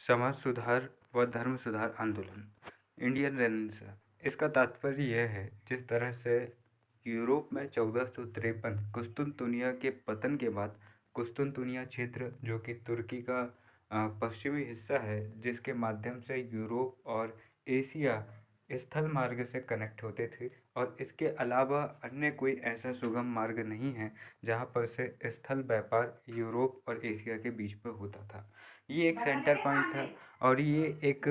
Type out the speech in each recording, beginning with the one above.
समाज सुधार व धर्म सुधार आंदोलन इंडियन रेनेसां। इसका तात्पर्य यह है, जिस तरह से यूरोप में 1453 कुस्तुनतुनिया के पतन के बाद कुस्तुनतुनिया क्षेत्र, जो कि तुर्की का पश्चिमी हिस्सा है, जिसके माध्यम से यूरोप और एशिया स्थल मार्ग से कनेक्ट होते थे, और इसके अलावा अन्य कोई ऐसा सुगम मार्ग नहीं है जहाँ पर से स्थल व्यापार यूरोप और एशिया के बीच में होता था। ये एक सेंटर पॉइंट था, और ये एक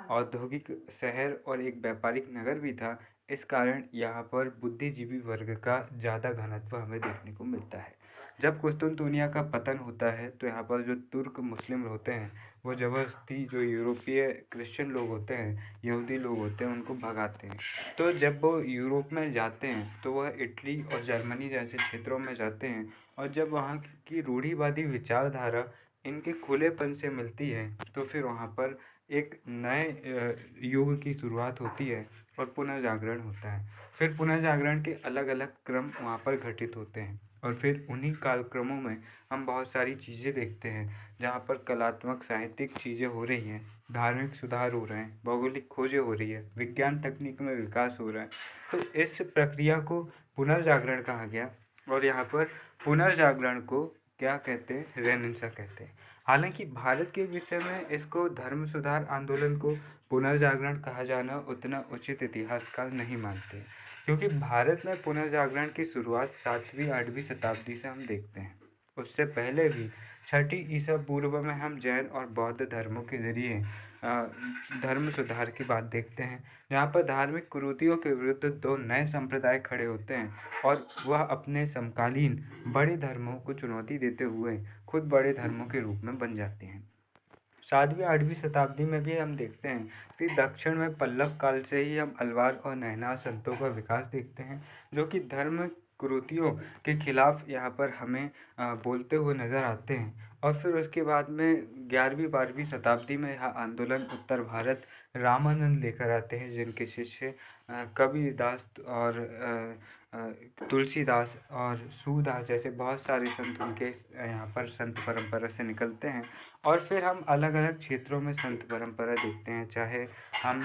औद्योगिक शहर और एक व्यापारिक नगर भी था। इस कारण यहाँ पर बुद्धिजीवी वर्ग का ज़्यादा घनत्व हमें देखने को मिलता है। जब कुस्तुनतुनिया का पतन होता है तो यहाँ पर जो तुर्क मुस्लिम होते हैं, वो ज़बरदस्ती जो यूरोपीय क्रिश्चियन लोग होते हैं, यहूदी लोग होते हैं, उनको भगाते हैं। तो जब वो यूरोप में जाते हैं तो वह इटली और जर्मनी जैसे क्षेत्रों में जाते हैं, और जब वहाँ की रूढ़िवादी विचारधारा इनके खुलेपन से मिलती है, तो फिर वहाँ पर एक नए युग की शुरुआत होती है और पुनर्जागरण होता है। फिर पुनर्जागरण के अलग अलग क्रम वहाँ पर घटित होते हैं, और फिर उन्हीं कालक्रमों में हम बहुत सारी चीज़ें देखते हैं, जहाँ पर कलात्मक साहित्यिक चीज़ें हो रही हैं, धार्मिक सुधार हो रहे हैं, भौगोलिक खोजें हो रही है, विज्ञान तकनीक में विकास हो रहा है। तो इस प्रक्रिया को पुनर्जागरण कहा गया, और यहाँ पर पुनर्जागरण को क्या कहते हैं? रेनेसां कहते हैं। हालांकि भारत के विषय में इसको धर्म सुधार आंदोलन को पुनर्जागरण कहा जाना उतना उचित इतिहासकार नहीं मानते, क्योंकि भारत में पुनर्जागरण की शुरुआत 7वीं-8वीं शताब्दी से हम देखते हैं। उससे पहले भी 6ठी ईसा पूर्व में हम जैन और बौद्ध धर्मों के जरिए धर्म सुधार की बात देखते हैं, जहाँ पर धार्मिक कुरीतियों के विरुद्ध दो नए संप्रदाय खड़े होते हैं, और वह अपने समकालीन बड़े धर्मों को चुनौती देते हुए खुद बड़े धर्मों के रूप में बन जाते हैं। 7वीं-8वीं शताब्दी में भी हम देखते हैं कि दक्षिण में पल्लव काल से ही हम अलवार और नैनार संतों का विकास देखते हैं, जो कि धर्म कुरीतियों के खिलाफ यहाँ पर हमें बोलते हुए नजर आते हैं। और फिर उसके बाद में 11वीं-12वीं शताब्दी में यह आंदोलन उत्तर भारत रामानंद लेकर आते हैं, जिनके शिष्य कबीरदास और तुलसीदास और सूरदास जैसे बहुत सारे संत उनके यहाँ पर संत परंपरा से निकलते हैं। और फिर हम अलग अलग क्षेत्रों में संत परंपरा देखते हैं, चाहे हम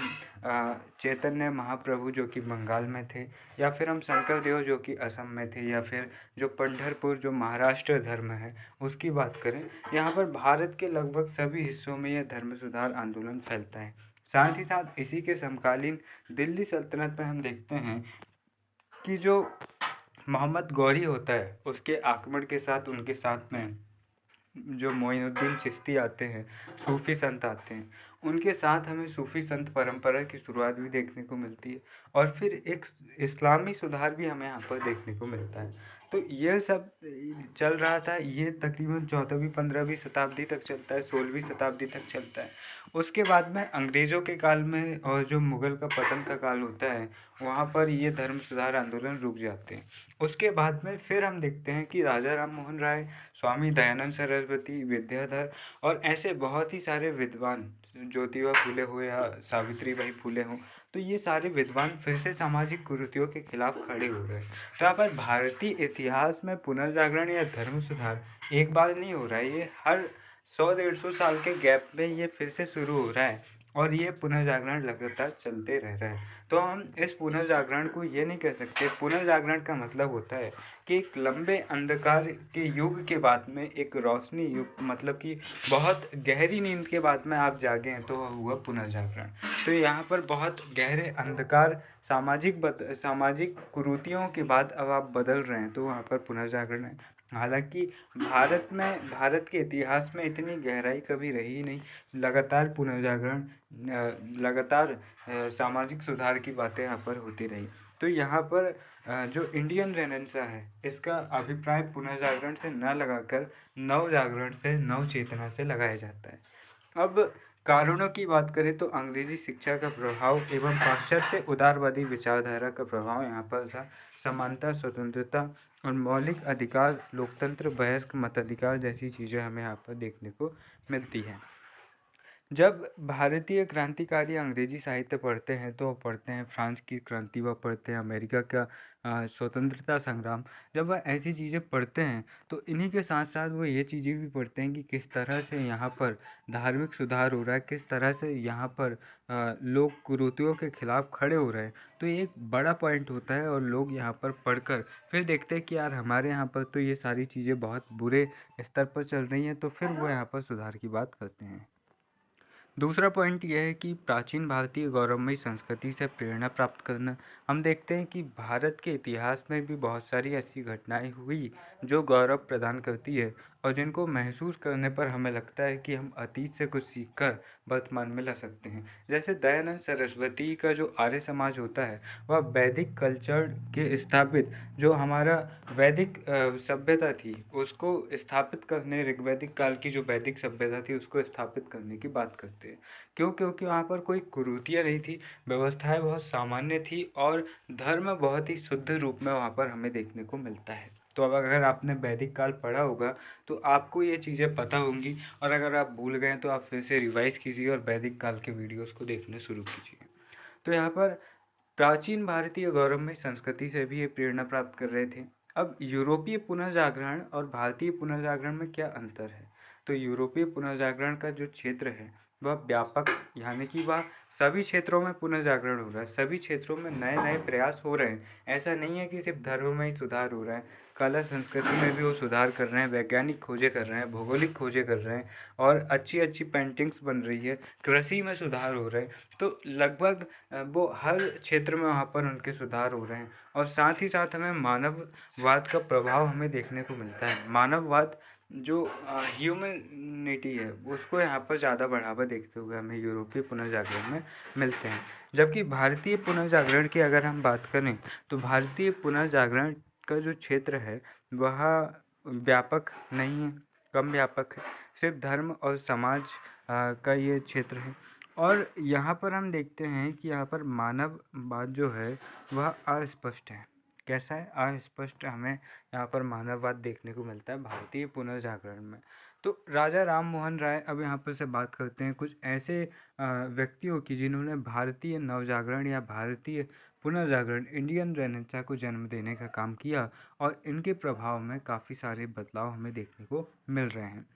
चैतन्य महाप्रभु जो कि बंगाल में थे, या फिर हम शंकर देव जो कि असम में थे, या फिर जो पंढरपुर जो महाराष्ट्र धर्म है उसकी बात करें। यहाँ पर भारत के लगभग सभी हिस्सों में यह धर्म सुधार आंदोलन फैलता है। साथ ही साथ इसी के समकालीन दिल्ली सल्तनत में हम देखते हैं कि जो मोहम्मद गौरी होता है, उसके आक्रमण के साथ उनके साथ में जो मोइनुद्दीन चिश्ती आते हैं, सूफी संत आते हैं, उनके साथ हमें सूफी संत परंपरा की शुरुआत भी देखने को मिलती है, और फिर एक इस्लामी सुधार भी हमें यहाँ पर देखने को मिलता है। तो यह सब चल रहा था, ये तकरीबन 14वीं-15वीं शताब्दी तक चलता है, 16वीं शताब्दी तक चलता है। उसके बाद में अंग्रेज़ों के काल में और जो मुग़ल का पतन का काल होता है, वहाँ पर ये धर्म सुधार आंदोलन रुक जाते हैं। उसके बाद में फिर हम देखते हैं कि राजा राम मोहन राय, स्वामी दयानंद सरस्वती, विद्याधर और ऐसे बहुत ही सारे विद्वान, ज्योतिबा फुले हो या सावित्रीबाई फुले हों, तो ये सारे विद्वान फिर से सामाजिक कुरीतियों के खिलाफ खड़े हो रहे हैं। तो यहाँ पर भारतीय इतिहास में पुनर्जागरण या धर्म सुधार एक बार नहीं हो रहा है, ये हर 100-150 साल के गैप में ये फिर से शुरू हो रहा है, और ये पुनर्जागरण लगातार चलते रह रहा है। तो हम इस पुनर्जागरण को ये नहीं कह सकते। पुनर्जागरण का मतलब होता है कि एक लंबे अंधकार के युग के बाद में एक रोशनी युग, मतलब कि बहुत गहरी नींद के बाद में आप जागे हैं, तो हुआ पुनर्जागरण। तो यहाँ पर बहुत गहरे अंधकार सामाजिक कुरीतियों के बाद अब आप बदल रहे हैं, तो वहाँ पर पुनर्जागरण है। हालांकि भारत के इतिहास में इतनी गहराई कभी रही ही नहीं। लगातार पुनर्जागरण, लगातार सामाजिक सुधार की बातें यहाँ पर होती रही। तो यहाँ पर जो इंडियन रेनेसां है, इसका अभिप्राय पुनर्जागरण से न लगाकर नव जागरण से, नव चेतना से लगाया जाता है। अब कारणों की बात करें तो अंग्रेजी शिक्षा का प्रभाव एवं पाश्चात्य उदारवादी विचारधारा का प्रभाव यहाँ पर था। समानता, स्वतंत्रता और मौलिक अधिकार, लोकतंत्र, वयस्क मताधिकार जैसी चीज़ें हमें यहाँ पर देखने को मिलती हैं। जब भारतीय क्रांतिकारी अंग्रेजी साहित्य पढ़ते हैं तो पढ़ते हैं फ्रांस की क्रांति, व पढ़ते हैं अमेरिका का स्वतंत्रता संग्राम। जब वह ऐसी चीज़ें पढ़ते हैं तो इन्हीं के साथ साथ वो ये चीज़ें भी पढ़ते हैं कि किस तरह से यहाँ पर धार्मिक सुधार हो रहा है, किस तरह से यहाँ पर लोग कुरीतियों के खिलाफ खड़े हो रहे हैं। तो ये एक बड़ा पॉइंट होता है और लोग यहाँ पर पढ़कर फिर देखते हैं कि यार हमारे यहाँ पर तो ये सारी चीज़ें बहुत बुरे स्तर पर चल रही हैं, तो फिर वो यहाँ पर सुधार की बात करते हैं। दूसरा पॉइंट यह है कि प्राचीन भारतीय गौरवमयी संस्कृति से प्रेरणा प्राप्त करना। हम देखते हैं कि भारत के इतिहास में भी बहुत सारी ऐसी घटनाएं हुई जो गौरव प्रदान करती है और जिनको महसूस करने पर हमें लगता है कि हम अतीत से कुछ सीखकर वर्तमान में ला सकते हैं। जैसे दयानंद सरस्वती का जो आर्य समाज होता है वह वैदिक कल्चर के स्थापित, जो हमारा वैदिक सभ्यता थी उसको स्थापित करने, ऋग्वैदिक काल की जो वैदिक सभ्यता थी उसको स्थापित करने की बात करते हैं। क्यों? क्योंकि वहाँ पर कोई कुरीतियाँ नहीं थी, व्यवस्थाएं बहुत सामान्य थी और धर्म बहुत ही शुद्ध रूप में वहाँ पर हमें देखने को मिलता है। तो अब अगर आपने वैदिक काल पढ़ा होगा तो आपको ये चीज़ें पता होंगी, और अगर आप भूल गए तो आप फिर से रिवाइज कीजिए और वैदिक काल के वीडियोस को देखने शुरू कीजिए। तो यहाँ पर प्राचीन भारतीय गौरवमयी संस्कृति से भी ये प्रेरणा प्राप्त कर रहे थे। अब यूरोपीय पुनर्जागरण और भारतीय पुनर्जागरण में क्या अंतर है? तो यूरोपीय पुनर्जागरण का जो क्षेत्र है वह व्यापक, यानी कि वह सभी क्षेत्रों में पुनर्जागरण हो रहा है, सभी क्षेत्रों में नए नए प्रयास हो रहे हैं। ऐसा नहीं है कि सिर्फ धर्म में ही सुधार हो रहा है, कला संस्कृति में भी वो सुधार कर रहे हैं, वैज्ञानिक खोजें कर रहे हैं, भौगोलिक खोजें कर रहे हैं और अच्छी अच्छी पेंटिंग्स बन रही है, कृषि में सुधार हो रहे हैं। तो लगभग वो हर क्षेत्र में वहाँ पर उनके सुधार हो रहे हैं। और साथ ही साथ हमें मानववाद का प्रभाव हमें देखने को मिलता है। मानववाद जो ह्यूमैनिटी है उसको यहाँ पर ज़्यादा बढ़ावा देखते हुए हमें यूरोपीय पुनर्जागरण में मिलते हैं। जबकि भारतीय पुनर्जागरण की अगर हम बात करें तो भारतीय पुनर्जागरण का जो क्षेत्र है वह व्यापक नहीं है, कम व्यापक है, सिर्फ धर्म और समाज का ये क्षेत्र है। और यहाँ पर हम देखते हैं कि यहाँ पर मानववाद जो है वह अस्पष्ट है। कैसा है? अस्पष्ट हमें यहाँ पर मानववाद देखने को मिलता है भारतीय पुनर्जागरण में। तो राजा राम मोहन राय, अब यहाँ पर से बात करते हैं कुछ ऐसे व्यक्तियों की जिन्होंने भारतीय नवजागरण या भारतीय पुनर्जागरण, इंडियन रेनेसां को जन्म देने का काम किया और इनके प्रभाव में काफ़ी सारे बदलाव हमें देखने को मिल रहे हैं।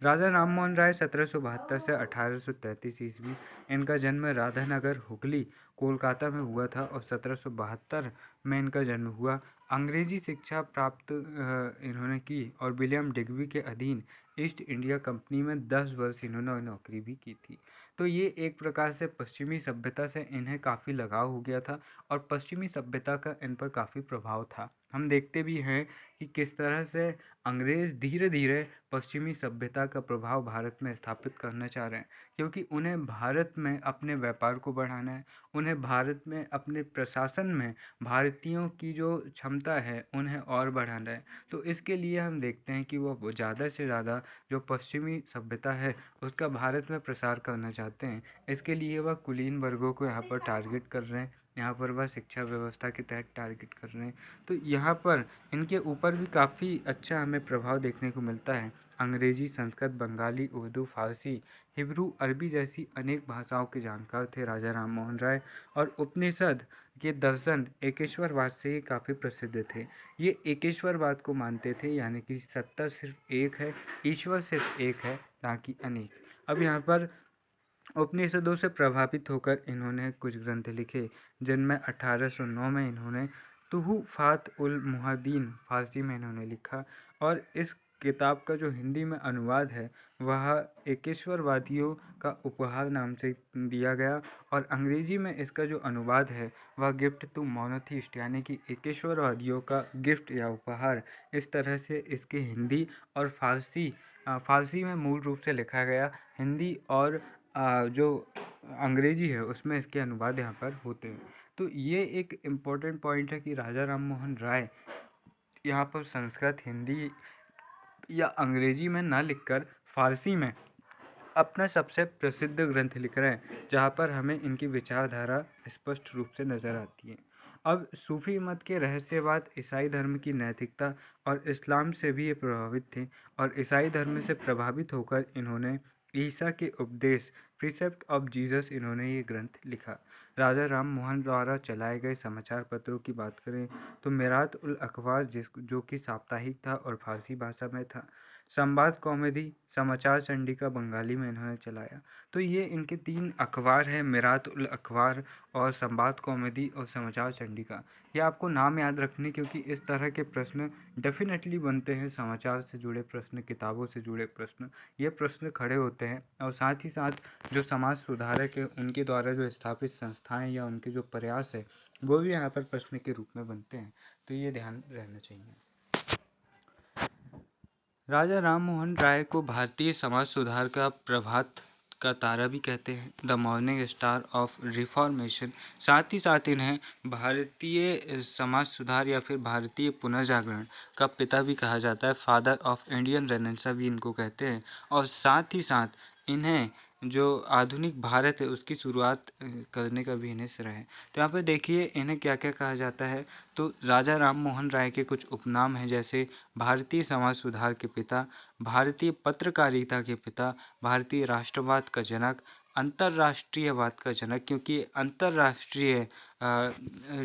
राजा राममोहन राय 1772 से 1833 ईस्वी, इनका जन्म राधानगर, हुगली, कोलकाता में हुआ था और 1772 में इनका जन्म हुआ। अंग्रेजी शिक्षा प्राप्त इन्होंने की और विलियम डिग्बी के अधीन ईस्ट इंडिया कंपनी में 10 वर्ष इन्होंने नौकरी भी की थी। तो ये एक प्रकार से पश्चिमी सभ्यता से इन्हें काफ़ी लगाव हो गया था और पश्चिमी सभ्यता का इन पर काफ़ी प्रभाव था। हम देखते भी हैं कि किस तरह से अंग्रेज़ धीरे धीरे पश्चिमी सभ्यता का प्रभाव भारत में स्थापित करना चाह रहे हैं, क्योंकि उन्हें भारत में अपने व्यापार को बढ़ाना है, उन्हें भारत में अपने प्रशासन में भारतीयों की जो क्षमता है उन्हें और बढ़ाना है। तो इसके लिए हम देखते हैं कि वो ज़्यादा से ज़्यादा जो पश्चिमी सभ्यता है उसका भारत में प्रसार करना चाहते हैं। इसके लिए वह कुलीन वर्गों को यहाँ पर टारगेट कर रहे हैं, यहाँ पर वह शिक्षा व्यवस्था के तहत टारगेट कर रहे हैं। तो यहाँ पर इनके ऊपर भी काफ़ी अच्छा हमें प्रभाव देखने को मिलता है। अंग्रेजी, संस्कृत, बंगाली, उर्दू, फारसी, हिब्रू, अरबी जैसी अनेक भाषाओं के जानकार थे राजा राम मोहन राय और उपनिषद के दर्शन एकेश्वरवाद से ये काफ़ी प्रसिद्ध थे। ये एकेश्वरवाद को मानते थे, यानी कि सत्ता सिर्फ एक है, ईश्वर सिर्फ एक है, ना कि अनेक। अब यहाँ पर उपनिषदों से प्रभावित होकर इन्होंने कुछ ग्रंथ लिखे, जिनमें 1809 में इन्होंने तुहुफ़ात उल मुहाद्दीन फारसी में इन्होंने लिखा और इस किताब का जो हिंदी में अनुवाद है वह एकेश्वरवादियों का उपहार नाम से दिया गया और अंग्रेजी में इसका जो अनुवाद है वह गिफ्ट टू मोनोथिस्ट, यानी कि एकेश्वरवादियों का गिफ्ट या उपहार। इस तरह से इसके हिंदी और फारसी में मूल रूप से लिखा गया, हिंदी और जो अंग्रेजी है उसमें इसके अनुवाद यहाँ पर होते हैं। तो ये एक इम्पोर्टेंट पॉइंट है कि राजा राम मोहन राय यहाँ पर संस्कृत, हिंदी या अंग्रेजी में ना लिखकर फारसी में अपना सबसे प्रसिद्ध ग्रंथ लिख रहे हैं, जहाँ पर हमें इनकी विचारधारा स्पष्ट रूप से नज़र आती है। अब सूफी मत के रहस्यवाद, ईसाई धर्म की नैतिकता और इस्लाम से भी ये प्रभावित थे और ईसाई धर्म से प्रभावित होकर इन्होंने ईसा के उपदेश प्रीसेप्ट ऑफ जीसस इन्होंने ये ग्रंथ लिखा। राजा राम मोहन द्वारा चलाए गए समाचार पत्रों की बात करें तो मिरात उल अखबार जो कि साप्ताहिक था और फारसी भाषा में था। संवाद कॉमेडी समाचार चंडिका बंगाली में इन्होंने चलाया। तो ये इनके 3 अखबार हैं, मिरात उल अखबार और संवाद कॉमेडी और समाचार चंडिका। ये आपको नाम याद रखने, क्योंकि इस तरह के प्रश्न डेफिनेटली बनते हैं। समाचार से जुड़े प्रश्न, किताबों से जुड़े प्रश्न, ये प्रश्न खड़े होते हैं। और साथ ही साथ जो समाज सुधारक है उनके द्वारा जो स्थापित संस्थाएं या उनके जो प्रयास है वो भी यहाँ पर प्रश्न के रूप में बनते हैं। तो ये ध्यान रहना चाहिए। राजा राम मोहन राय को भारतीय समाज सुधार का प्रभात का तारा भी कहते हैं, the morning star of reformation. साथ ही साथ इन्हें भारतीय समाज सुधार या फिर भारतीय पुनर्जागरण का पिता भी कहा जाता है, फादर ऑफ इंडियन रेनेसां भी इनको कहते हैं। और साथ ही साथ इन्हें जो आधुनिक भारत है उसकी शुरुआत करने का भी इन्हें श्रेय है। तो यहाँ पे देखिए इन्हें क्या क्या कहा जाता है। तो राजा राम मोहन राय के कुछ उपनाम हैं, जैसे भारतीय समाज सुधार के पिता, भारतीय पत्रकारिता के पिता, भारतीय राष्ट्रवाद का जनक, अंतर्राष्ट्रीयवाद का जनक, क्योंकि अंतर्राष्ट्रीय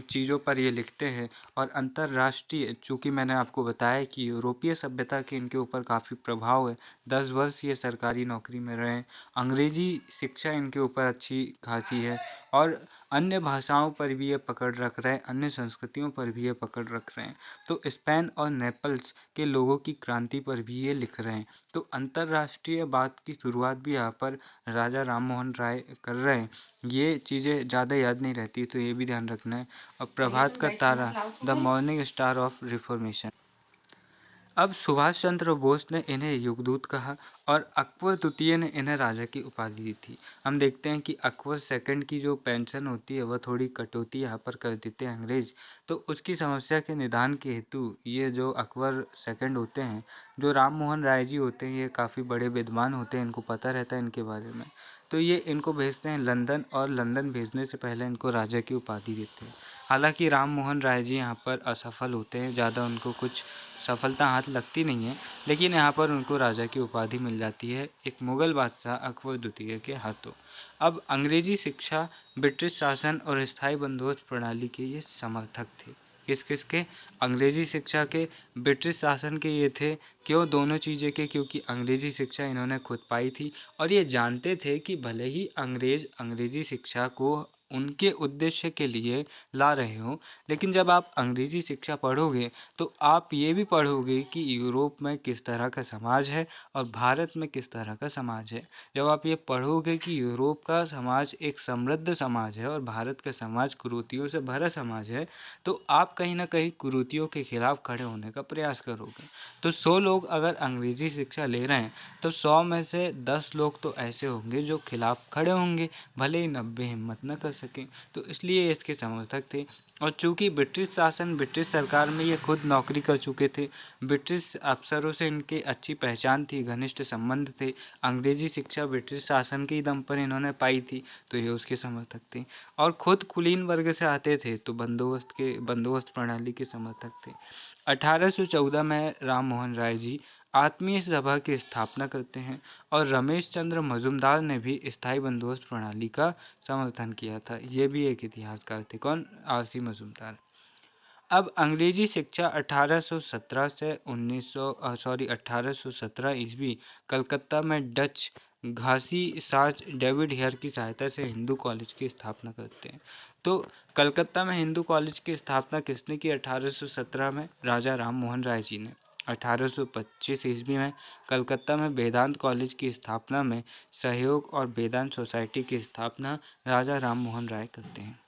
चीज़ों पर ये लिखते हैं। और अंतर्राष्ट्रीय, चूँकि मैंने आपको बताया कि यूरोपीय सभ्यता के इनके ऊपर काफ़ी प्रभाव है, 10 वर्ष ये सरकारी नौकरी में रहे, अंग्रेजी शिक्षा इनके ऊपर अच्छी खासी है और अन्य भाषाओं पर भी ये पकड़ रख रहे हैं, अन्य संस्कृतियों पर भी ये पकड़ रख रहे हैं। तो स्पेन और नेपल्स के लोगों की क्रांति पर भी ये लिख रहे हैं। तो अंतर्राष्ट्रीय बात की शुरुआत भी यहाँ पर राजा राम मोहन राय कर रहे हैं। ये चीज़ें ज़्यादा याद नहीं रहती, तो ये भी ध्यान रखना है। और प्रभात का तारा, the morning star of reformation. अब सुभाष चंद्र बोस ने इन्हें युगदूत कहा और अकबर द्वितीय ने इन्हें राजा की उपाधि दी थी। हम देखते हैं कि अकबर सेकंड की जो पेंशन होती है वह थोड़ी कटौती यहाँ पर कर देते हैं अंग्रेज। तो उसकी समस्या के निदान के हेतु ये जो अकबर सेकंड होते हैं, जो राम मोहन राय जी होते हैं, ये काफ़ी बड़े विद्वान होते हैं, इनको पता रहता है इनके बारे में। तो ये इनको भेजते हैं लंदन, और लंदन भेजने से पहले इनको राजा की उपाधि देते हैं। हालांकि राम मोहन राय जी यहाँ पर असफल होते हैं, ज़्यादा उनको कुछ सफलता हाथ लगती नहीं है, लेकिन यहाँ पर उनको राजा की उपाधि मिल जाती है एक मुगल बादशाह अकबर द्वितीय के हाथों। अब अंग्रेजी शिक्षा, ब्रिटिश शासन और स्थायी बंदोबस्त प्रणाली के ये समर्थक थे। किस किस के? अंग्रेजी शिक्षा के, ब्रिटिश शासन के ये थे। क्यों दोनों चीज़ें के? क्योंकि अंग्रेजी शिक्षा इन्होंने खुद पाई थी और ये जानते थे कि भले ही अंग्रेज अंग्रेजी शिक्षा को उनके उद्देश्य के लिए ला रहे हों, लेकिन जब आप अंग्रेजी शिक्षा पढ़ोगे तो आप ये भी पढ़ोगे कि यूरोप में किस तरह का समाज है और भारत में किस तरह का समाज है। जब आप ये पढ़ोगे कि यूरोप का समाज एक समृद्ध समाज है और भारत का समाज कुरीतियों से भरा समाज है, तो आप कहीं ना कहीं कुरीतियों के खिलाफ खड़े होने का प्रयास करोगे। तो 100 लोग अगर अंग्रेजी शिक्षा ले रहे हैं तो 100 में से 10 लोग तो ऐसे होंगे जो खिलाफ खड़े होंगे, भले ही 90 हिम्मत न कर सकें। तो इसलिए इसके समर्थक थे। और चूँकि ब्रिटिश शासन, ब्रिटिश सरकार में ये खुद नौकरी कर चुके थे, ब्रिटिश अफसरों से इनकी अच्छी पहचान थी, घनिष्ठ संबंध थे, अंग्रेजी शिक्षा ब्रिटिश शासन के ही दम पर इन्होंने पाई थी, तो ये उसके समर्थक थे। और खुद कुलीन वर्ग से आते थे, तो बंदोबस्त प्रणाली के समर्थक थे। 1814 में राम मोहन राय जी आत्मीय सभा की स्थापना करते हैं और रमेश चंद्र मजुमदार ने भी स्थायी बंदोबस्त प्रणाली का समर्थन किया था। ये भी एक इतिहासकार थे। कौन? आरसी मजुमदार। अब अंग्रेजी शिक्षा 1817 ईस्वी कलकत्ता में डच घासी साज डेविड हेयर की सहायता से हिंदू कॉलेज की स्थापना करते हैं। तो कलकत्ता में हिंदू कॉलेज की स्थापना किसने की? 1817 में राजा राम मोहन राय जी ने। 1825 ईस्वी में कलकत्ता में वेदांत कॉलेज की स्थापना में सहयोग और वेदांत सोसाइटी की स्थापना राजा राम मोहन राय करते हैं।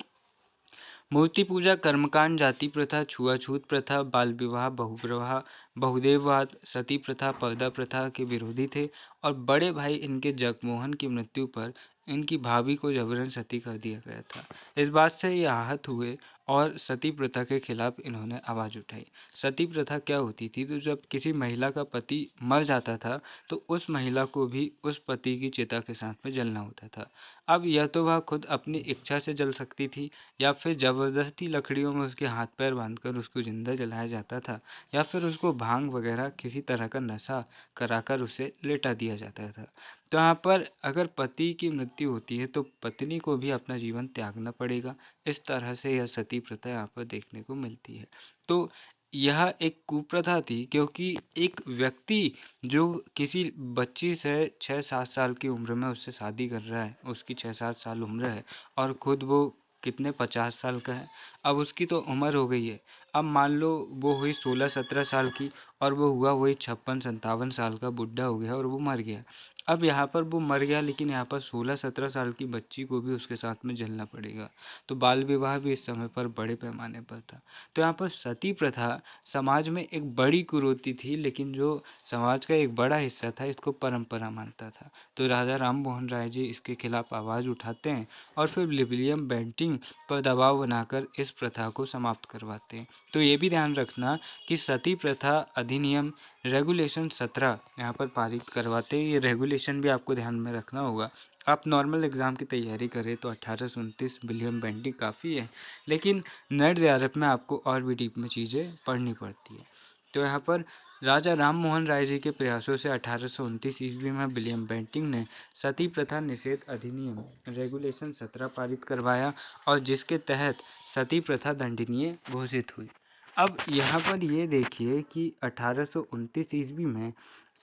मूर्ति पूजा, कर्मकांड, जाति प्रथा, छुआछूत प्रथा, बाल विवाह, बहुदेववाद, सती प्रथा, पर्दा प्रथा के विरोधी थे और बड़े भाई इनके जगमोहन की मृत्यु पर इनकी भाभी को जबरन सती कर दिया गया था। इस बात से ये आहत हुए और सती प्रथा के खिलाफ इन्होंने आवाज़ उठाई। सती प्रथा क्या होती थी? तो जब किसी महिला का पति मर जाता था तो उस महिला को भी उस पति की चिता के साथ में जलना होता था। अब या तो वह खुद अपनी इच्छा से जल सकती थी या फिर ज़बरदस्ती लकड़ियों में उसके हाथ पैर बांधकर उसको जिंदा जलाया जाता था, या फिर उसको भांग वगैरह किसी तरह का नशा कराकर उसे लेटा दिया जाता था। तो यहाँ पर अगर पति की मृत्यु होती है तो पत्नी को भी अपना जीवन त्यागना पड़ेगा। इस तरह से यह सती प्रथा यहाँ पर देखने को मिलती है। तो यह एक कुप्रथा थी, क्योंकि एक व्यक्ति जो किसी बच्ची से 6-7 साल की उम्र में उससे शादी कर रहा है, उसकी 6-7 साल उम्र है और खुद वो कितने 50 साल का है। अब उसकी तो उम्र हो गई है। अब मान लो वो हुई 16-17 साल की और वो हुआ वही 56-57 साल का बुढ़ा हो गया और वो मर गया। अब यहाँ पर वो मर गया, लेकिन यहाँ पर 16-17 साल की बच्ची को भी उसके साथ में जलना पड़ेगा। तो बाल विवाह भी इस समय पर बड़े पैमाने पर था। तो यहाँ पर सती प्रथा समाज में एक बड़ी कुरीति थी, लेकिन जो समाज का एक बड़ा हिस्सा था इसको परंपरा मानता था। तो राजा राम मोहन राय जी इसके खिलाफ आवाज़ उठाते हैं और फिर विलियम बेंटिंक पर दबाव बनाकर इस प्रथा को समाप्त करवाते हैं। तो ये भी ध्यान रखना कि सती प्रथा अधिनियम रेगुलेशन 17 यहाँ पर पारित करवाते हैं। ये रेगुलेशन भी आपको ध्यान में रखना होगा। आप नॉर्मल एग्ज़ाम की तैयारी करें तो 1829 विलियम बेंटिंक काफ़ी है, लेकिन नेट जेआरएफ में आपको और भी डीप में चीज़ें पढ़नी पड़ती है। तो यहाँ पर राजा राम मोहन राय जी के प्रयासों से 1829 ईस्वी में विलियम बेंटिंक ने सती प्रथा निषेध अधिनियम रेगुलेशन 17 पारित करवाया और जिसके तहत सती प्रथा दंडनीय घोषित हुई। अब यहाँ पर ये देखिए कि 1829 ईस्वी में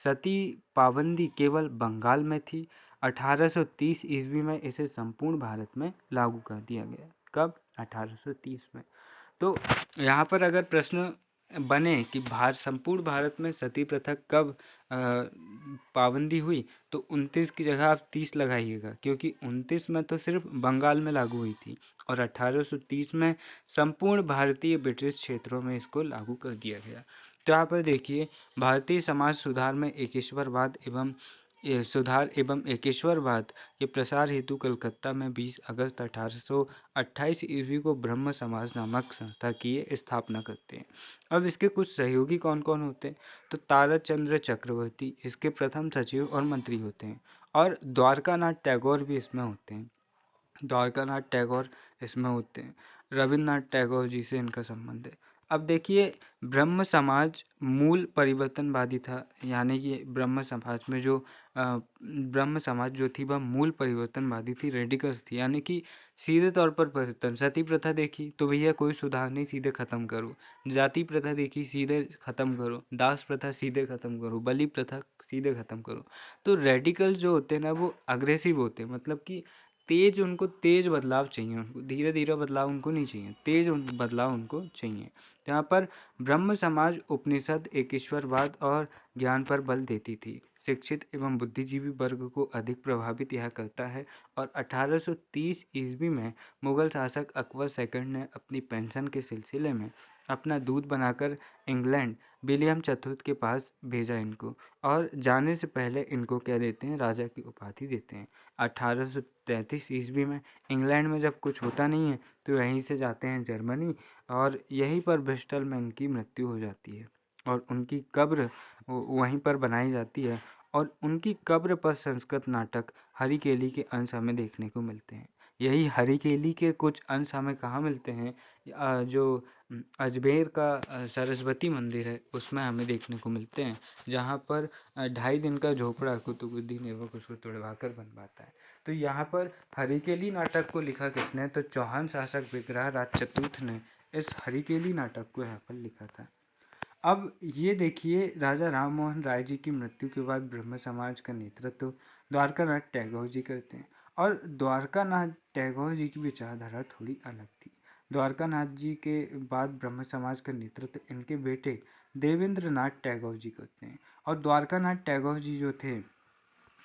सती पाबंदी केवल बंगाल में थी। 1830 ईस्वी में इसे संपूर्ण भारत में लागू कर दिया गया। कब? 1830 में। तो यहाँ पर अगर प्रश्न बने कि संपूर्ण भारत में सती प्रथा कब पाबंदी हुई, तो 29 की जगह आप 30 लगाइएगा, क्योंकि 29 में तो सिर्फ बंगाल में लागू हुई थी और 1830 में संपूर्ण भारतीय ब्रिटिश क्षेत्रों में इसको लागू कर दिया गया। तो यहाँ पर देखिए, भारतीय समाज सुधार में एकेश्वरवाद एवं एकेश्वरवाद के प्रसार हेतु कलकत्ता में 20 अगस्त 1828 ईस्वी को ब्रह्म समाज नामक संस्था की स्थापना करते हैं। अब इसके कुछ सहयोगी कौन कौन होते हैं? तो ताराचंद्र चक्रवर्ती इसके प्रथम सचिव और मंत्री होते हैं और द्वारकानाथ टैगोर भी इसमें होते हैं। द्वारकानाथ टैगोर इसमें होते हैं। रविन्द्रनाथ टैगोर जी से इनका संबंध है। अब देखिए, ब्रह्म समाज मूल परिवर्तनवादी था, यानी कि ब्रह्म समाज जो थी वह मूल परिवर्तनवादी थी, रेडिकल्स थी, यानी कि सीधे तौर पर परिवर्तन। सती प्रथा देखी तो भैया कोई सुधार नहीं, सीधे ख़त्म करो। जाति प्रथा देखी, सीधे ख़त्म करो। दास प्रथा सीधे ख़त्म करो। बलि प्रथा सीधे ख़त्म करो। तो रेडिकल जो होते हैं ना, वो अग्रेसिव होते हैं, मतलब कि उनको तेज बदलाव चाहिए, उनको धीरे धीरे बदलाव उनको नहीं चाहिए, तेज बदलाव उनको चाहिए। यहाँ पर ब्रह्म समाज उपनिषद एकेश्वरवाद और ज्ञान पर बल देती थी। शिक्षित एवं बुद्धिजीवी वर्ग को अधिक प्रभावित यह करता है और 1830 ईस्वी में मुगल शासक अकबर सेकंड ने अपनी पेंशन के सिलसिले में अपना दूध बनाकर इंग्लैंड विलियम चतुर्थ के पास भेजा इनको, और जाने से पहले इनको क्या देते हैं? राजा की उपाधि देते हैं। 1833 ईस्वी में इंग्लैंड में जब कुछ होता नहीं है तो यहीं से जाते हैं जर्मनी, और यहीं पर ब्रिस्टल में इनकी मृत्यु हो जाती है और उनकी कब्र वहीं पर बनाई जाती है। और उनकी कब्र पर संस्कृत नाटक हरिकेली के अंश हमें देखने को मिलते हैं। यही हरिकेली के कुछ अंश हमें कहाँ मिलते हैं? जो अजमेर का सरस्वती मंदिर है उसमें हमें देखने को मिलते हैं, जहाँ पर 2.5 दिन का झोपड़ा कुतुबुद्दीन ऐबक उसको तुड़वाकर बनवाता है। तो यहाँ पर हरिकेली नाटक को लिखा किसने? तो चौहान शासक विग्रह राज चतुर्थ ने इस हरिकेली नाटक को यहाँ पर लिखा था। अब ये देखिए, राजा राम मोहन राय जी की मृत्यु के बाद ब्रह्म समाज का नेतृत्व द्वारकानाथ टैगोर जी करते हैं, और द्वारकानाथ टैगोर जी की विचारधारा थोड़ी अलग थी। द्वारकानाथ जी के बाद ब्रह्म समाज का नेतृत्व इनके बेटे देवेंद्र नाथ टैगोर जी करते हैं, और द्वारकानाथ टैगोर जी जो थे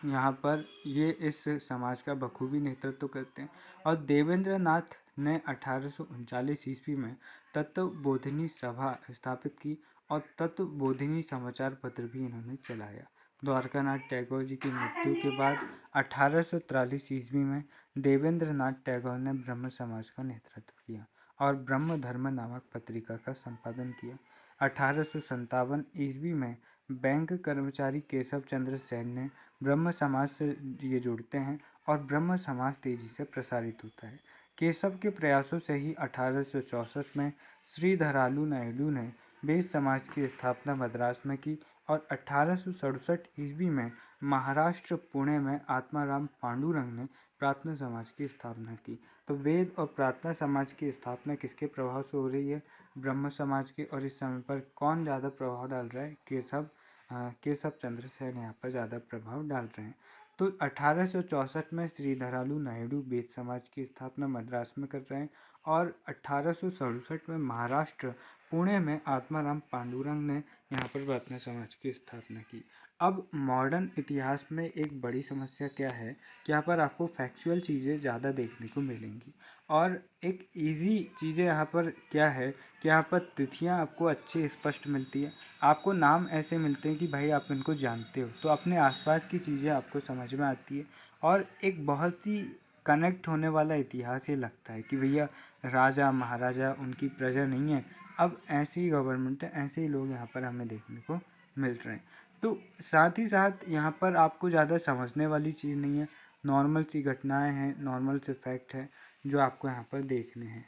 यहाँ पर ये इस समाज का बखूबी नेतृत्व करते हैं। और देवेंद्र नाथ ने 1839 ईस्वी में तत्वबोधिनी सभा स्थापित की और तत्वबोधिनी समाचार पत्र भी इन्होंने चलाया। द्वारकानाथ टैगोर जी की मृत्यु के बाद 1843 ईस्वी में देवेंद्र नाथ टैगोर ने ब्रह्म समाज का नेतृत्व किया और ब्रह्म धर्म नामक पत्रिका का संपादन किया। 1857 ईस्वी में बैंक कर्मचारी केशव चंद्र सेन ने ब्रह्म समाज से ये जुड़ते हैं और ब्रह्म समाज तेजी से प्रसारित होता है। केशव के प्रयासों से ही 1864 में श्रीधरालू नायडू ने बेद समाज की स्थापना मद्रास में की और 1867 ईस्वी में महाराष्ट्र पुणे में आत्माराम पांडुरंग ने प्रार्थना समाज की स्थापना की। तो वेद और प्रार्थना समाज की स्थापना किसके प्रभाव से हो रही है? ब्रह्म समाज के। और इस समय पर कौन ज़्यादा प्रभाव डाल रहा है? केशव चंद्र सेन यहाँ पर ज़्यादा प्रभाव डाल रहे हैं। तो 1864 में श्रीधरालू नायडू बेद समाज की स्थापना मद्रास में कर रहे हैं और 1867 में महाराष्ट्र पुणे में आत्माराम पांडुरंग ने यहाँ पर प्रार्थना समाज की स्थापना की। अब मॉडर्न इतिहास में एक बड़ी समस्या क्या है कि यहाँ पर आपको फैक्चुअल चीज़ें ज़्यादा देखने को मिलेंगी और एक इजी चीज़ें यहाँ पर क्या है कि यहाँ पर तिथियाँ आपको अच्छी स्पष्ट मिलती है, आपको नाम ऐसे मिलते हैं कि भाई आप इनको जानते हो, तो अपने आसपास की चीज़ें आपको समझ में आती है और एक बहुत ही कनेक्ट होने वाला इतिहास ये लगता है कि भैया राजा महाराजा उनकी प्रजा नहीं है, अब ऐसी ही गवर्नमेंट है, ऐसे ही लोग यहाँ पर हमें देखने को मिल रहे हैं। तो साथ ही साथ यहाँ पर आपको ज़्यादा समझने वाली चीज़ नहीं है, नॉर्मल सी घटनाएं हैं, नॉर्मल से फैक्ट है जो आपको यहाँ पर देखने हैं।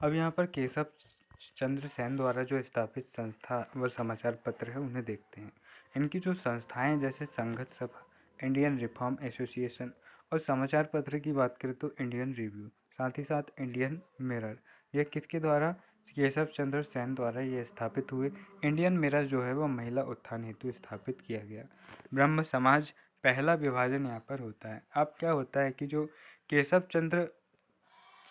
अब यहाँ पर केशव चंद्र सेन द्वारा जो स्थापित संस्था व समाचार पत्र है उन्हें देखते हैं। इनकी जो संस्थाएं जैसे संघर्ष सभा, इंडियन रिफॉर्म एसोसिएशन और समाचार पत्र की बात करें तो इंडियन रिव्यू, साथ ही साथ इंडियन मिरर, यह किसके द्वारा? केशव चंद्र सेन द्वारा ये स्थापित हुए। इंडियन मिरर जो है वह महिला उत्थान हेतु स्थापित किया गया। ब्रह्म समाज, पहला विभाजन यहाँ पर होता है। अब क्या होता है कि जो केशव चंद्र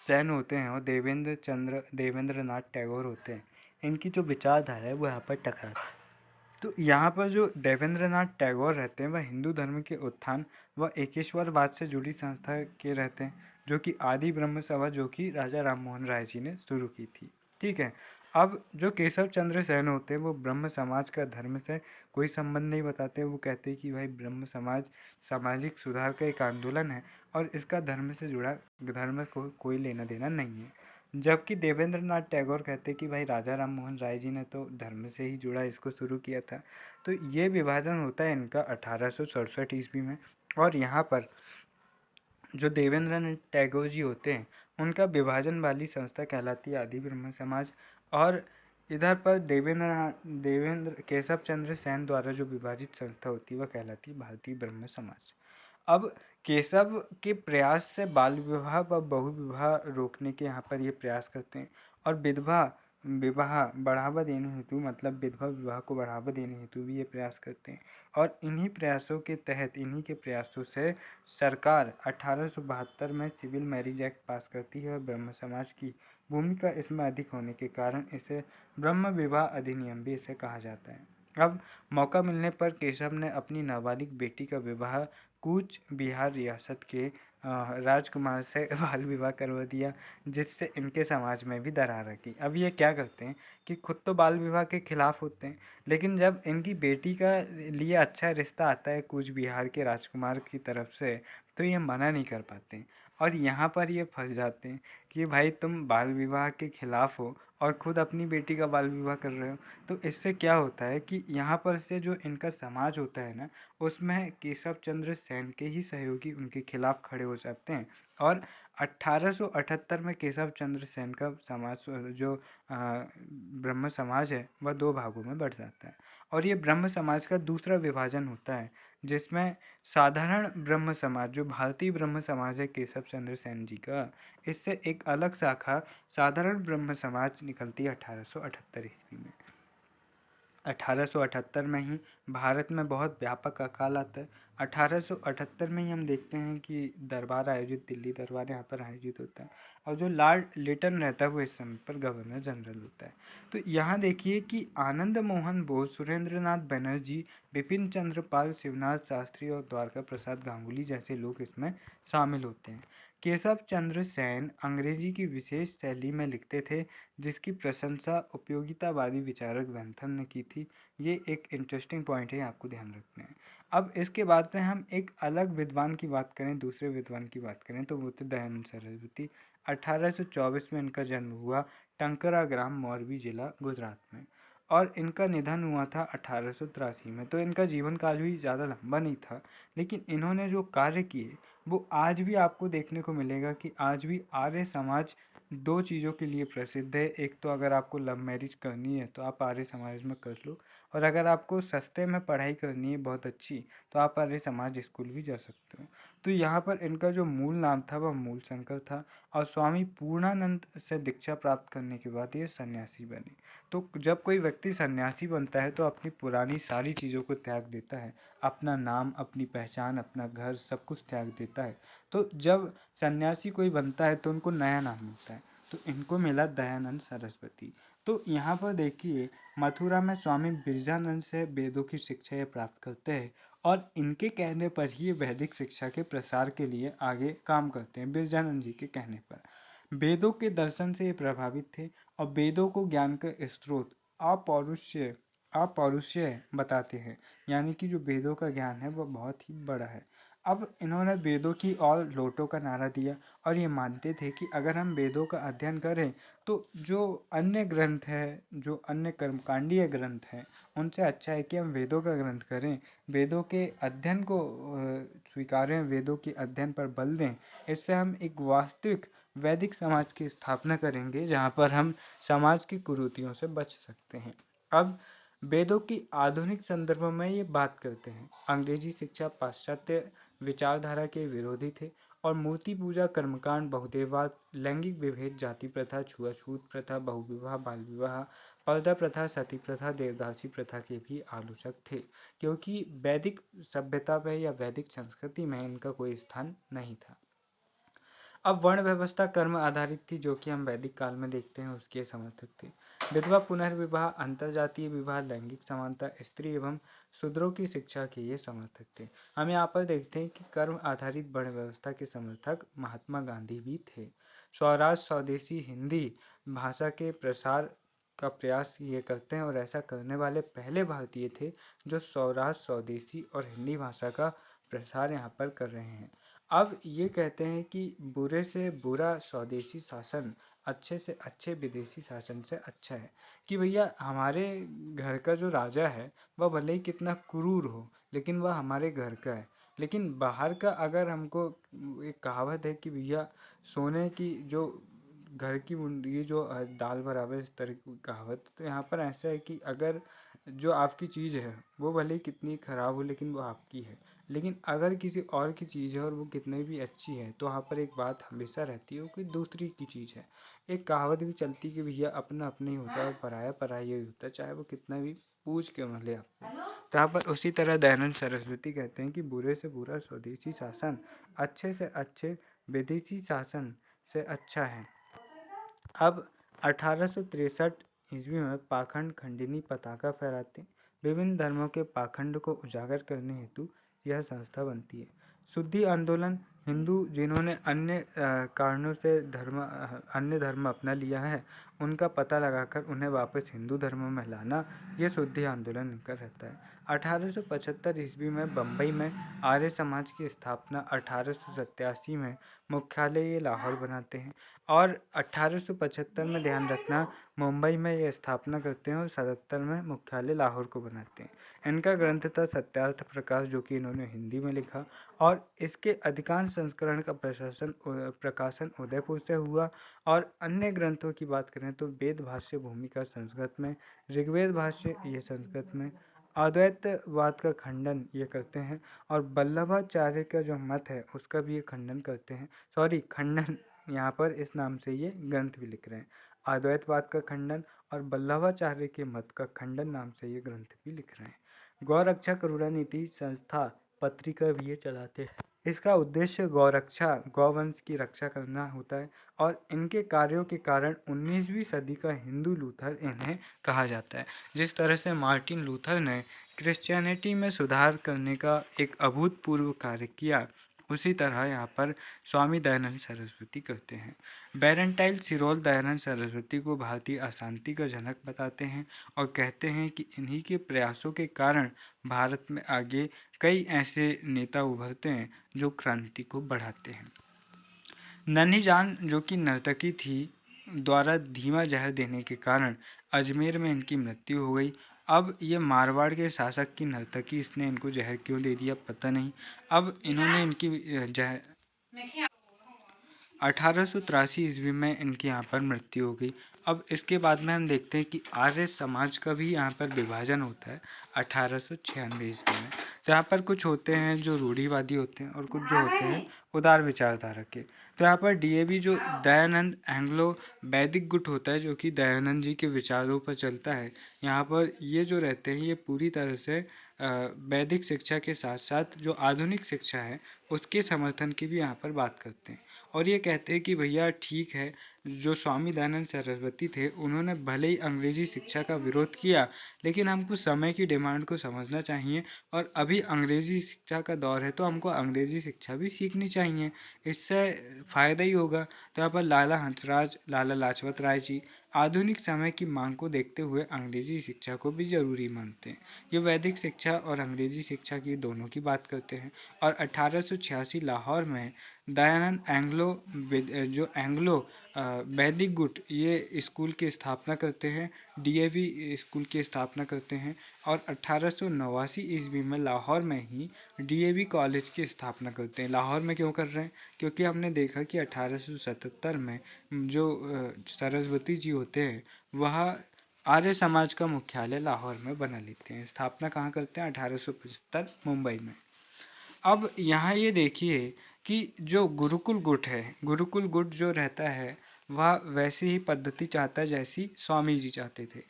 सेन होते हैं और देवेंद्र नाथ टैगोर होते हैं, इनकी जो विचारधारा है वो यहाँ पर टकराती है। तो यहाँ पर जो देवेंद्र नाथ टैगोर रहते हैं वह हिंदू धर्म के उत्थान व एकेश्वरवाद से जुड़ी संस्था के रहते हैं, जो कि आदि ब्रह्म सभा जो कि राजा राम मोहन राय जी ने शुरू की थी। ठीक है। अब जो केशव चंद्र सेन होते हैं वो ब्रह्म समाज का धर्म से कोई संबंध नहीं बताते। वो कहते हैं कि भाई ब्रह्म समाज सामाजिक सुधार का एक आंदोलन है और इसका धर्म से जुड़ा धर्म को कोई लेना देना नहीं है। जबकि देवेंद्र नाथ टैगोर कहते कि भाई राजा राम मोहन राय जी ने तो धर्म से ही जुड़ा इसको शुरू किया था। तो ये विभाजन होता है इनका 1867 ईस्वी में। और यहाँ पर जो देवेंद्र नाथ टैगोर जी होते हैं उनका विभाजन वाली संस्था कहलाती है आदि ब्रह्म समाज। और इधर पर देवेंद्र केशव चंद्र सेन द्वारा जो विभाजित संस्था होती है वह कहलाती है भारतीय ब्रह्म समाज। अब केशव के प्रयास से बाल विवाह व बहु विवाह रोकने के यहाँ पर ये प्रयास करते हैं और विधवा विवाह बढ़ावा देने हेतु, मतलब विधवा विवाह को बढ़ावा देने हेतु भी ये प्रयास करते हैं। और इन्हीं प्रयासों के तहत, इन्हीं के प्रयासों से सरकार 1872 में सिविल मैरिज एक्ट पास करती है और ब्रह्म समाज की भूमिका इसमें अधिक होने के कारण इसे ब्रह्म विवाह अधिनियम भी इसे कहा जाता है। अब मौका मिलने पर केशव ने अपनी नाबालिग बेटी का विवाह कूच बिहार रियासत के राजकुमार से बाल विवाह करवा दिया, जिससे इनके समाज में भी दरार रखी। अब ये क्या करते हैं कि खुद तो बाल विवाह के खिलाफ होते हैं, लेकिन जब इनकी बेटी का लिए अच्छा रिश्ता आता है कूच बिहार के राजकुमार की तरफ से तो ये मना नहीं कर पाते हैं और यहाँ पर ये फंस जाते हैं कि भाई तुम बाल विवाह के खिलाफ हो और खुद अपनी बेटी का बाल विवाह कर रहे हो। तो इससे क्या होता है कि यहाँ पर से जो इनका समाज होता है ना, उसमें केशव चंद्र सेन के ही सहयोगी उनके खिलाफ खड़े हो जाते हैं और 1878 में केशव चंद्र सेन का समाज जो ब्रह्म समाज है वह दो भागों में बढ़ जाता है और ये ब्रह्म समाज का दूसरा विभाजन होता है, जिसमें साधारण ब्रह्म समाज जो भारतीय ब्रह्म समाज है केशव चंद्र सेन जी का, इससे एक अलग शाखा साधारण ब्रह्म समाज निकलती है 1878 ईस्वी में। 1878 में ही भारत में बहुत व्यापक अकाल आता है। 1878 में ही हम देखते हैं कि दरबार आयोजित, दिल्ली दरबार यहाँ पर आयोजित होता है और जो लॉर्ड लिटन रहता है वो इस समय पर गवर्नर जनरल होता है। तो यहाँ देखिए कि आनंद मोहन बोस, सुरेंद्र नाथ बनर्जी, बिपिन चंद्र पाल, शिवनाथ शास्त्री और द्वारका प्रसाद गांगुली जैसे लोग इसमें शामिल होते हैं। केशव चंद्र सेन अंग्रेजी की विशेष शैली में लिखते थे जिसकी प्रशंसा उपयोगितावादी विचारक बेंथम ने की थी। ये एक इंटरेस्टिंग पॉइंट है, आपको ध्यान रखना है। अब इसके बाद में हम एक अलग विद्वान की बात करें, दूसरे विद्वान की बात करें तो वो थे दयानंद सरस्वती। 1824 में इनका जन्म हुआ टंकरा ग्राम, मोरबी जिला, गुजरात में। और इनका निधन हुआ था 1883 में। तो इनका जीवन काल भी ज़्यादा लंबा नहीं था, लेकिन इन्होंने जो कार्य किए वो आज भी आपको देखने को मिलेगा कि आज भी आर्य समाज दो चीज़ों के लिए प्रसिद्ध है। एक तो अगर आपको लव मैरिज करनी है तो आप आर्य समाज में कर लो, और अगर आपको सस्ते में पढ़ाई करनी है बहुत अच्छी तो आप आर्य समाज स्कूल भी जा सकते हो। तो यहाँ पर इनका जो मूल नाम था वह मूल शंकर था, और स्वामी पूर्णानंद से दीक्षा प्राप्त करने के बाद ये सन्यासी बने। तो जब कोई व्यक्ति सन्यासी बनता है तो अपनी पुरानी सारी चीज़ों को त्याग देता है, अपना नाम, अपनी पहचान, अपना घर, सब कुछ त्याग देता है। तो जब सन्यासी कोई बनता है तो उनको नया नाम मिलता है, तो इनको मिला दयानंद सरस्वती। तो यहाँ पर देखिए, मथुरा में स्वामी बिरजानंद से वेदों की शिक्षा ये प्राप्त करते हैं, और इनके कहने पर ही वैदिक शिक्षा के प्रसार के लिए आगे काम करते हैं। बिरजानंद जी के कहने पर वेदों के दर्शन से ये प्रभावित थे, और वेदों को ज्ञान का स्रोत अपौरुषेय बताते हैं, यानी कि जो वेदों का ज्ञान है वह बहुत ही बड़ा है। अब इन्होंने वेदों की और लोटों का नारा दिया, और ये मानते थे कि अगर हम वेदों का अध्ययन करें तो जो अन्य ग्रंथ है, जो अन्य कर्मकांडीय ग्रंथ हैं, उनसे अच्छा है कि हम वेदों का ग्रंथ करें, वेदों के अध्ययन को स्वीकारें, वेदों के अध्ययन पर बल दें। इससे हम एक वास्तविक वैदिक समाज की स्थापना करेंगे जहाँ पर हम समाज की कुरीतियों से बच सकते हैं। अब वेदों की आधुनिक संदर्भ में ये बात करते हैं। अंग्रेजी शिक्षा पाश्चात्य विचारधारा के विरोधी थे, और मूर्ति पूजा, कर्मकांड, बहुदेववाद, लैंगिक विभेद, जाति प्रथा, छुआछूत प्रथा, बहुविवाह, बाल विवाह, पर्दा प्रथा, सती प्रथा, देवदासी प्रथा के भी आलोचक थे, क्योंकि वैदिक सभ्यता में या वैदिक संस्कृति में इनका कोई स्थान नहीं था। अब वर्ण व्यवस्था कर्म आधारित थी, जो कि हम वैदिक काल में देखते हैं, उसके समर्थक थे। विधवा पुनर्विवाह, अंतरजातीय विवाह, लैंगिक समानता, स्त्री एवं शूद्रों की शिक्षा के ये समर्थक थे। हम यहाँ पर देखते हैं कि कर्म आधारित वर्ण व्यवस्था के समर्थक महात्मा गांधी भी थे। स्वराज स्वदेशी हिंदी भाषा के प्रसार का प्रयास ये करते हैं, और ऐसा करने वाले पहले भारतीय थे जो स्वराज स्वदेशी और हिंदी भाषा का प्रसार यहाँ पर कर रहे हैं। अब ये कहते हैं कि बुरे से बुरा स्वदेशी शासन अच्छे से अच्छे विदेशी शासन से अच्छा है, कि भैया हमारे घर का जो राजा है वह भले ही कितना क्रूर हो, लेकिन वह हमारे घर का है। लेकिन बाहर का अगर हमको, एक कहावत है कि भैया सोने की जो घर की मुंडी जो दाल बराबर, इस तरह की कहावत। तो यहाँ पर ऐसा है कि अगर जो आपकी चीज़ है वो भले ही कितनी ख़राब हो लेकिन वो आपकी है, लेकिन अगर किसी और की चीज़ है और वो कितनी भी अच्छी है तो वहाँ पर एक बात हमेशा रहती है, वो कोई दूसरी की चीज़ है। एक कहावत भी चलती कि भैया अपना अपना ही होता है और पराया पराया ही होता है, चाहे वो कितना भी पूछ क्यों न ले आपको। तो यहाँ पर उसी तरह दयानंद सरस्वती कहते हैं कि बुरे से बुरा स्वदेशी शासन अच्छे से अच्छे विदेशी शासन से अच्छा है। अब 1863 ईस्वी में पाखंड खंडिनी पताका फहराते विभिन्न धर्मों के पाखंड को उजागर करने हेतु यह संस्था बनती है। शुद्धि आंदोलन, हिंदू जिन्होंने अन्य कारणों से अन्य धर्म अपना लिया है उनका पता लगाकर उन्हें वापस हिंदू धर्म में लाना, ये शुद्धि आंदोलन इनका रहता है। 1875 ईस्वी में बम्बई में आर्य समाज की स्थापना, 1887 में मुख्यालय ये लाहौर बनाते हैं, और 1875 में ध्यान रखना मुंबई में ये स्थापना करते हैं, और 77 में मुख्यालय लाहौर को बनाते हैं। इनका ग्रंथ था सत्यार्थ प्रकाश, जो कि इन्होंने हिंदी में लिखा, और इसके अधिकांश संस्करण का प्रकाशन उदयपुर से हुआ। और अन्य ग्रंथों की बात करें तो वेद भाष्य भूमिका संस्कृत में, ऋग्वेद भाष्य ये संस्कृत में, अद्वैतवाद का खंडन ये करते हैं, और वल्लभाचार्य का जो मत है उसका भी ये खंडन करते हैं। खंडन यहाँ पर इस नाम से ये ग्रंथ भी लिख रहे हैं। अद्वैतवाद का खंडन और वल्लभाचार्य के मत का खंडन नाम से ये ग्रंथ भी लिख रहे हैं। गौरक्षा करुणानिधि संस्था पत्रिका भी ये चलाते हैं। इसका उद्देश्य गौरक्षा, गौवंश की रक्षा करना होता है, और इनके कार्यों के कारण 19वीं सदी का हिंदू लूथर इन्हें कहा जाता है। जिस तरह से मार्टिन लूथर ने क्रिश्चियनिटी में सुधार करने का एक अभूतपूर्व कार्य किया, उसी तरह यहाँ पर स्वामी दयानंद सरस्वती करते हैं। बैरेंटाइल सिरोल दयानंद सरस्वती को भारतीय अशांति का जनक बताते हैं, और कहते हैं कि इन्हीं के प्रयासों के कारण भारत में आगे कई ऐसे नेता उभरते हैं जो क्रांति को बढ़ाते हैं। नन्ही जान जो कि नर्तकी थी, द्वारा धीमा जहर देने के कारण अजमेर में इनकी मृत्यु हो गई। अब ये मारवाड़ के शासक की नर्तकी, इसने इनको जहर क्यों दे दिया पता नहीं। अब इन्होंने इनकी जहर 1883 ईस्वी में इनकी यहाँ पर मृत्यु हो गई। अब इसके बाद में हम देखते हैं कि आर्य समाज का भी यहाँ पर विभाजन होता है 1896 ईस्वी में। तो यहाँ पर कुछ होते हैं जो रूढ़िवादी होते हैं और कुछ जो होते हैं उदार विचारधारा के। तो यहाँ पर डीएवी जो दयानंद एंग्लो वैदिक गुट होता है, जो कि दयानंद जी के विचारों पर चलता है, यहाँ पर ये जो रहते हैं ये पूरी तरह से वैदिक शिक्षा के साथ साथ जो आधुनिक शिक्षा है उसके समर्थन की भी यहाँ पर बात करते हैं। और ये कहते हैं कि भैया ठीक है, जो स्वामी दयानंद सरस्वती थे उन्होंने भले ही अंग्रेजी शिक्षा का विरोध किया, लेकिन हमको समय की डिमांड को समझना चाहिए और अभी अंग्रेजी शिक्षा का दौर है तो हमको अंग्रेजी शिक्षा भी सीखनी चाहिए, इससे फ़ायदा ही होगा। तो यहाँ पर लाला हंसराज, लाला लाजपत राय जी आधुनिक समय की मांग को देखते हुए अंग्रेजी शिक्षा को भी ज़रूरी मानते हैं। ये वैदिक शिक्षा और अंग्रेजी शिक्षा की दोनों की बात करते हैं। और 1886 लाहौर में दयानंद जो एंग्लो वैदिक गुट ये स्कूल की स्थापना करते हैं, डीएवी स्कूल की स्थापना करते हैं। और 1889 ईस्वी में लाहौर में ही डीएवी कॉलेज की स्थापना करते हैं। लाहौर में क्यों कर रहे हैं? क्योंकि हमने देखा कि 1877 में जो सरस्वती जी होते हैं वह आर्य समाज का मुख्यालय लाहौर में बना लेते हैं। स्थापना कहाँ करते हैं? 1875 मुंबई में। अब यहाँ ये देखिए कि जो गुरुकुल गुट है, गुरुकुल गुट जो रहता है वह वैसी ही पद्धति चाहता है जैसी स्वामी जी चाहते थे।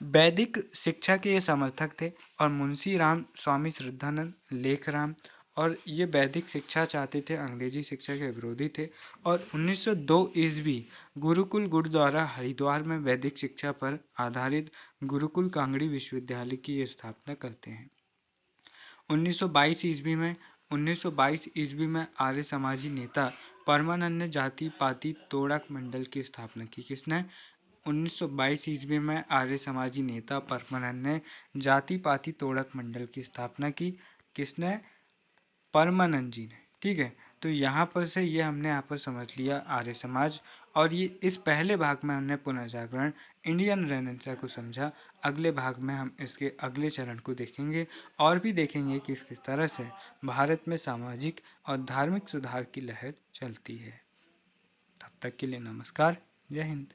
वैदिक शिक्षा के ये समर्थक थे और मुंशी राम, स्वामी श्रद्धानंद, लेखराम और ये वैदिक शिक्षा चाहते थे, अंग्रेजी शिक्षा के विरोधी थे। और 1902 ईस्वी गुरुकुल गुट द्वारा हरिद्वार में वैदिक शिक्षा पर आधारित गुरुकुल कांगड़ी विश्वविद्यालय की स्थापना करते हैं। 1922 ईस्वी में आर्य समाजी नेता परमानंद ने जाति पाति तोड़क मंडल की स्थापना की। किसने? 1922 ईस्वी में आर्य समाजी नेता परमानंद ने जाति पाति तोड़क मंडल की स्थापना की। किसने? परमानंद जी ने। ठीक है, तो यहाँ पर से ये हमने यहाँ पर समझ लिया आर्य समाज। और ये इस पहले भाग में हमने पुनर्जागरण इंडियन रेनेसां को समझा। अगले भाग में हम इसके अगले चरण को देखेंगे और भी देखेंगे कि किस तरह से भारत में सामाजिक और धार्मिक सुधार की लहर चलती है। तब तक के लिए नमस्कार, जय हिंद।